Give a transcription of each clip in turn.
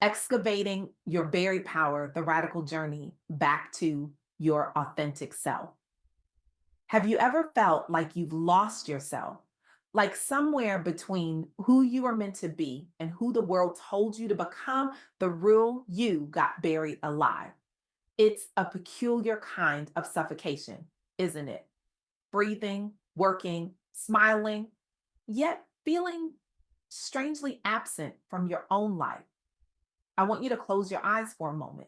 Excavating your buried power, the radical journey back to your authentic self. Have you ever felt like you've lost yourself? Like somewhere between who you are meant to be and who the world told you to become, the real you got buried alive. It's a peculiar kind of suffocation, isn't it? Breathing, working, smiling, yet feeling strangely absent from your own life. I want you to close your eyes for a moment.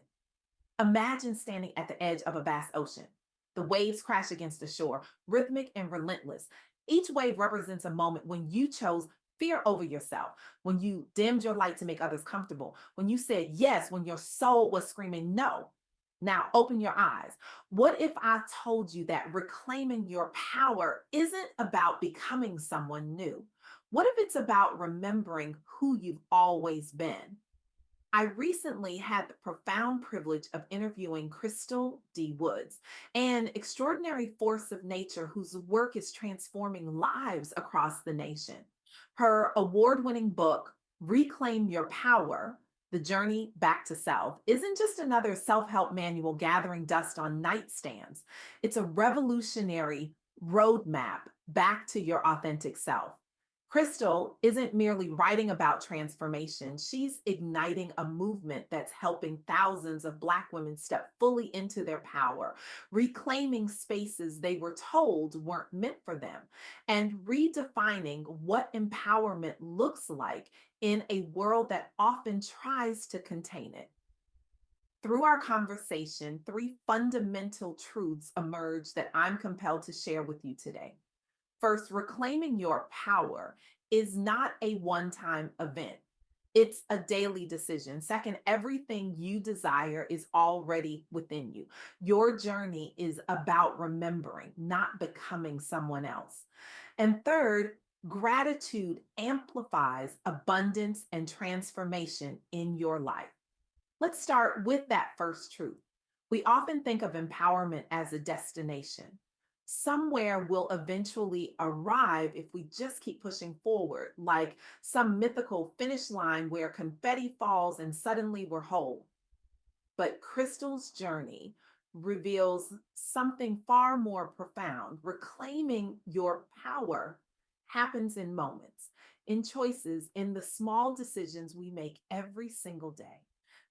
Imagine standing at the edge of a vast ocean. The waves crash against the shore, rhythmic and relentless. Each wave represents a moment when you chose fear over yourself, when you dimmed your light to make others comfortable, when you said yes, when your soul was screaming no. Now open your eyes. What if I told you that reclaiming your power isn't about becoming someone new? What if it's about remembering who you've always been? I recently had the profound privilege of interviewing Crystal D. Woods, an extraordinary force of nature whose work is transforming lives across the nation. Her award winning book, Reclaim Your Power: The Journey Back to Self, isn't just another self help manual gathering dust on nightstands. It's a revolutionary roadmap back to your authentic self. Crystal isn't merely writing about transformation, she's igniting a movement that's helping thousands of Black women step fully into their power, reclaiming spaces they were told weren't meant for them, and redefining what empowerment looks like in a world that often tries to contain it. Through our conversation, three fundamental truths emerge that I'm compelled to share with you today. First, reclaiming your power is not a one time event. It's a daily decision. Second, everything you desire is already within you. Your journey is about remembering, not becoming someone else. And third, gratitude amplifies abundance and transformation in your life. Let's start with that first truth. We often think of empowerment as a destination. Somewhere we'll eventually arrive if we just keep pushing forward, like some mythical finish line where confetti falls and suddenly we're whole. But Crystal's journey reveals something far more profound. Reclaiming your power happens in moments, in choices, in the small decisions we make every single day.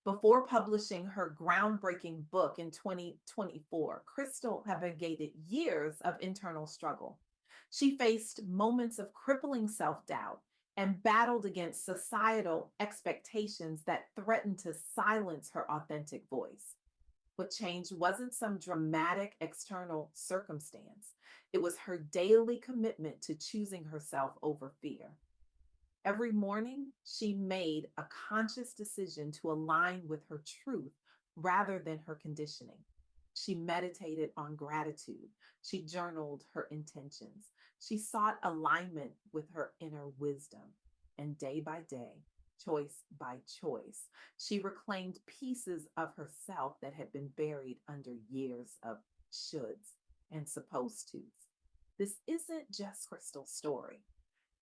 Before publishing her groundbreaking book in 2024, Crystal navigated years of internal struggle. She faced moments of crippling self doubt and battled against societal expectations that threatened to silence her authentic voice. What changed wasn't some dramatic external circumstance, it was her daily commitment to choosing herself over fear. Every morning, she made a conscious decision to align with her truth rather than her conditioning. She meditated on gratitude. She journaled her intentions. She sought alignment with her inner wisdom. And day by day, choice by choice, she reclaimed pieces of herself that had been buried under years of shoulds and supposed tos. This isn't just Crystal's story.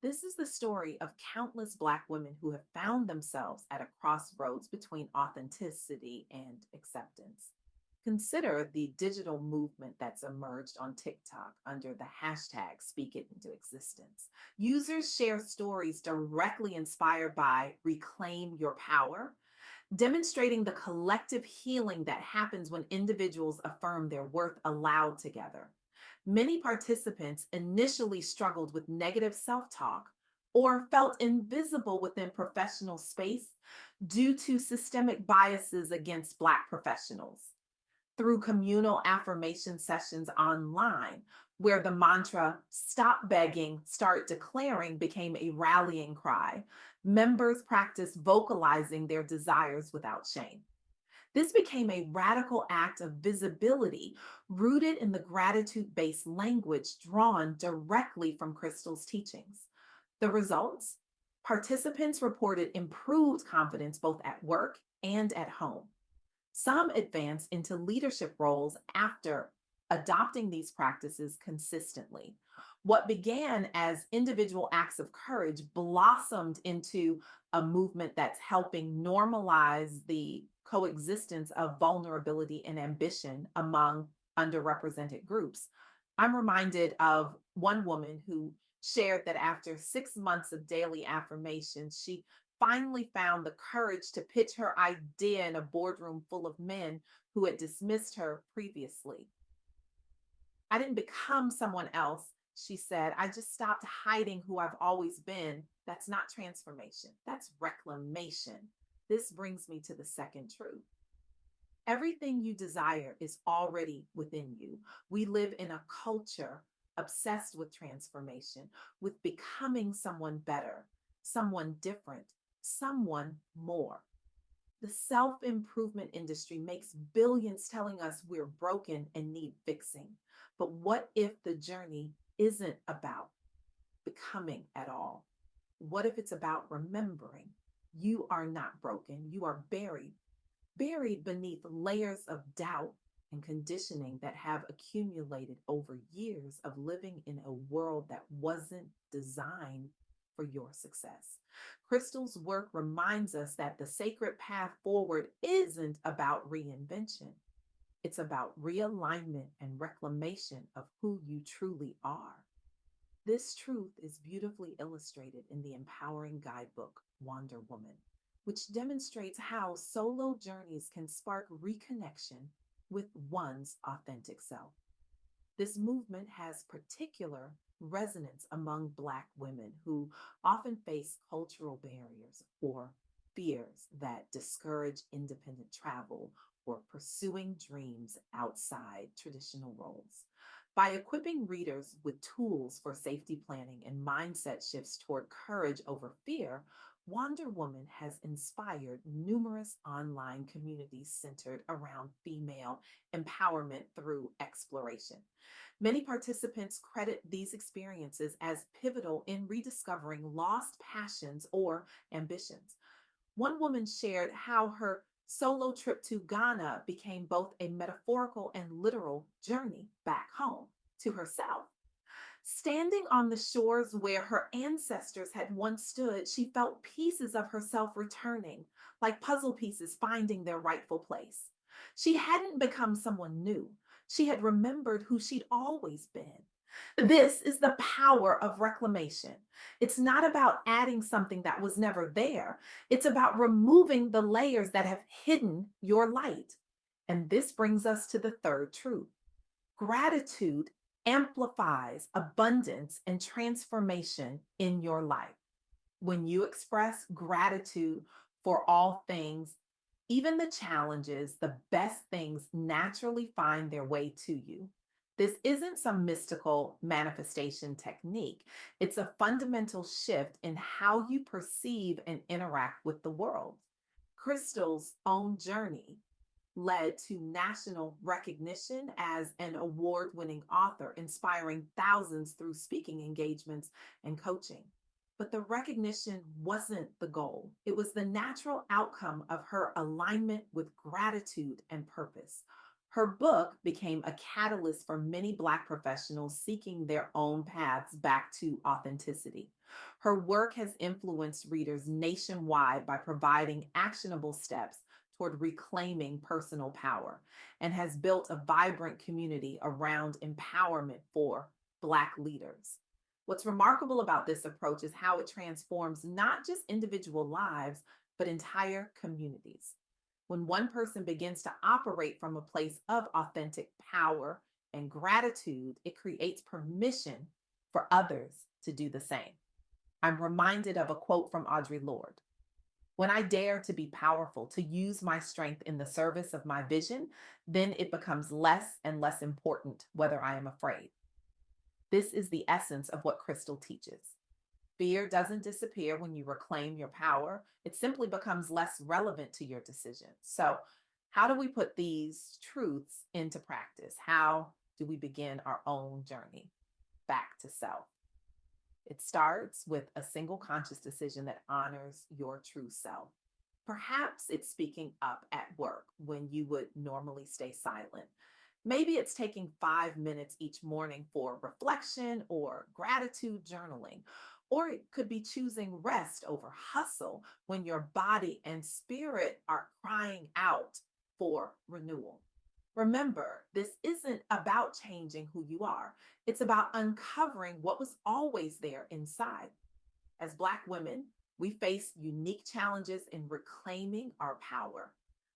This is the story of countless Black women who have found themselves at a crossroads between authenticity and acceptance. Consider the digital movement that's emerged on TikTok under the hashtag Speak It Into Existence. Users share stories directly inspired by Reclaim Your Power, demonstrating the collective healing that happens when individuals affirm their worth aloud together. Many participants initially struggled with negative self talk or felt invisible within professional space due to systemic biases against Black professionals. Through communal affirmation sessions online, where the mantra, stop begging, start declaring, became a rallying cry, members practiced vocalizing their desires without shame. This became a radical act of visibility rooted in the gratitude based language drawn directly from Crystal's teachings. The results? Participants reported improved confidence both at work and at home. Some advanced into leadership roles after adopting these practices consistently. What began as individual acts of courage blossomed into a movement that's helping normalize the coexistence of vulnerability and ambition among underrepresented groups. I'm reminded of one woman who shared that after 6 months of daily affirmations, she finally found the courage to pitch her idea in a boardroom full of men who had dismissed her previously. I didn't become someone else, she said. I just stopped hiding who I've always been. That's not transformation, that's reclamation. This brings me to the second truth. Everything you desire is already within you. We live in a culture obsessed with transformation, with becoming someone better, someone different, someone more. The self improvement industry makes billions telling us we're broken and need fixing. But what if the journey isn't about becoming at all? What if it's about remembering you are not broken? You are buried beneath layers of doubt and conditioning that have accumulated over years of living in a world that wasn't designed for your success. Crystal's work reminds us that the sacred path forward isn't about reinvention, it's about realignment and reclamation of who you truly are. This truth is beautifully illustrated in the empowering guidebook, Wonder Woman, which demonstrates how solo journeys can spark reconnection with one's authentic self. This movement has particular resonance among Black women who often face cultural barriers or fears that discourage independent travel or pursuing dreams outside traditional roles. By equipping readers with tools for safety planning and mindset shifts toward courage over fear, Wonder Woman has inspired numerous online communities centered around female empowerment through exploration. Many participants credit these experiences as pivotal in rediscovering lost passions or ambitions. One woman shared how her solo trip to Ghana became both a metaphorical and literal journey back home to herself. Standing on the shores where her ancestors had once stood, she felt pieces of herself returning, like puzzle pieces finding their rightful place. She hadn't become someone new, she had remembered who she'd always been. This is the power of reclamation. It's not about adding something that was never there, it's about removing the layers that have hidden your light. And this brings us to the third truth. Gratitude amplifies abundance and transformation in your life. When you express gratitude for all things, even the challenges, the best things naturally find their way to you. This isn't some mystical manifestation technique. It's a fundamental shift in how you perceive and interact with the world. Crystal's own journey led to national recognition as an award winning author, inspiring thousands through speaking engagements and coaching. But the recognition wasn't the goal, it was the natural outcome of her alignment with gratitude and purpose. Her book became a catalyst for many Black professionals seeking their own paths back to authenticity. Her work has influenced readers nationwide by providing actionable steps toward reclaiming personal power and has built a vibrant community around empowerment for Black leaders. What's remarkable about this approach is how it transforms not just individual lives, but entire communities. When one person begins to operate from a place of authentic power and gratitude, it creates permission for others to do the same. I'm reminded of a quote from Audre Lorde. When I dare to be powerful, to use my strength in the service of my vision, then it becomes less and less important whether I am afraid. This is the essence of what Crystal teaches. Fear doesn't disappear when you reclaim your power, it simply becomes less relevant to your decisions. So, how do we put these truths into practice? How do we begin our own journey back to self? It starts with a single conscious decision that honors your true self. Perhaps it's speaking up at work when you would normally stay silent. Maybe it's taking 5 minutes each morning for reflection or gratitude journaling. Or it could be choosing rest over hustle when your body and spirit are crying out for renewal. Remember, this isn't about changing who you are, it's about uncovering what was always there inside. As Black women, we face unique challenges in reclaiming our power.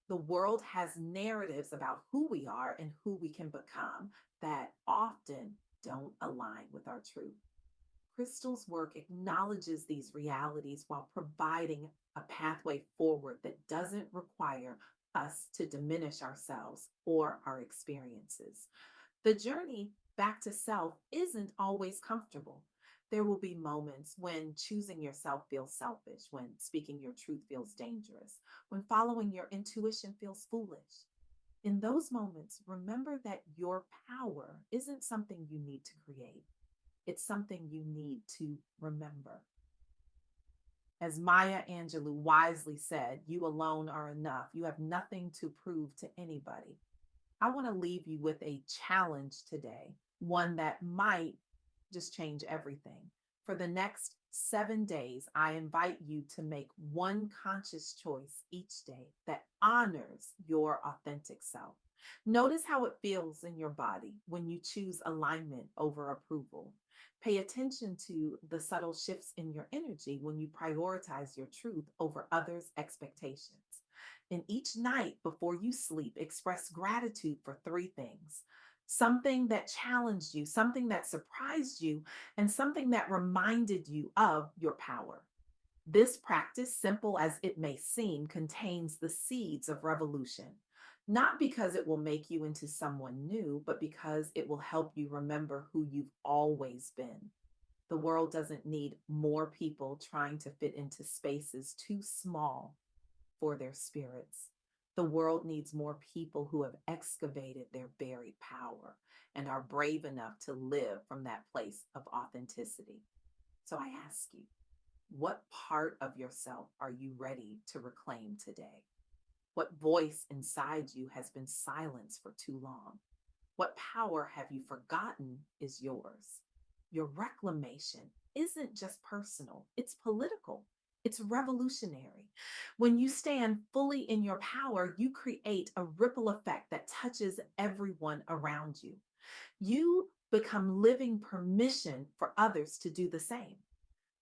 The world has narratives about who we are and who we can become that often don't align with our truth. Crystal's work acknowledges these realities while providing a pathway forward that doesn't require us to diminish ourselves or our experiences. The journey back to self isn't always comfortable. There will be moments when choosing yourself feels selfish, when speaking your truth feels dangerous, when following your intuition feels foolish. In those moments, remember that your power isn't something you need to create, it's something you need to remember. As Maya Angelou wisely said, you alone are enough. You have nothing to prove to anybody. I want to leave you with a challenge today, one that might just change everything. For the next 7 days, I invite you to make one conscious choice each day that honors your authentic self. Notice how it feels in your body when you choose alignment over approval. Pay attention to the subtle shifts in your energy when you prioritize your truth over others' expectations. And each night before you sleep, express gratitude for three things: something that challenged you, something that surprised you, and something that reminded you of your power. This practice, simple as it may seem, contains the seeds of revolution, not because it will make you into someone new, but because it will help you remember who you've always been. The world doesn't need more people trying to fit into spaces too small for their spirits. The world needs more people who have excavated their buried power and are brave enough to live from that place of authenticity. So I ask you, what part of yourself are you ready to reclaim today? What voice inside you has been silenced for too long? What power have you forgotten is yours? Your reclamation isn't just personal, it's political, it's revolutionary. When you stand fully in your power, you create a ripple effect that touches everyone around you. You become living permission for others to do the same.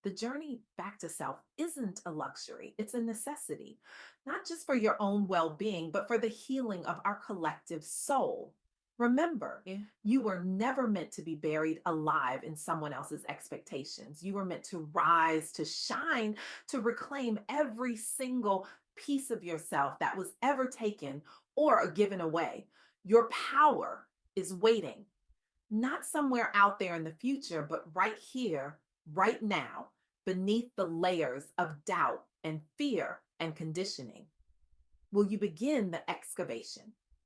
The journey back to self isn't a luxury, it's a necessity, not just for your own well being, but for the healing of our collective soul. Remember, you were never meant to be buried alive in someone else's expectations. You were meant to rise, to shine, to reclaim every single piece of yourself that was ever taken or given away. Your power is waiting, not somewhere out there in the future, but right here, right now, beneath the layers of doubt and fear and conditioning. Will you begin the excavation?